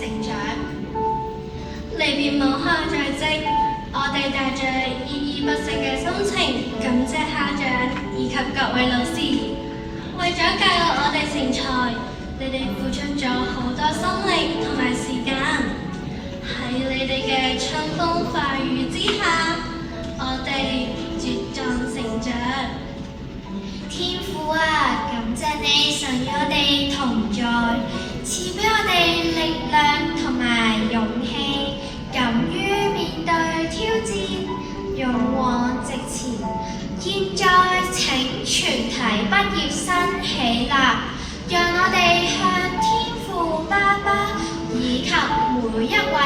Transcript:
成長。離別母校在即，我哋帶着依依不捨嘅心情，感謝校長以及各位老師，為咗教育我哋成才，你哋付出咗好多心力同埋時間。喺你哋嘅春風化雨之下，我哋茁壯成長。天父啊，感謝你常與我哋同在，賜俾我哋力量同埋勇氣，敢於面對挑戰，勇往直前。現在請全體畢業生起立，讓我哋向天父爸爸以及每一位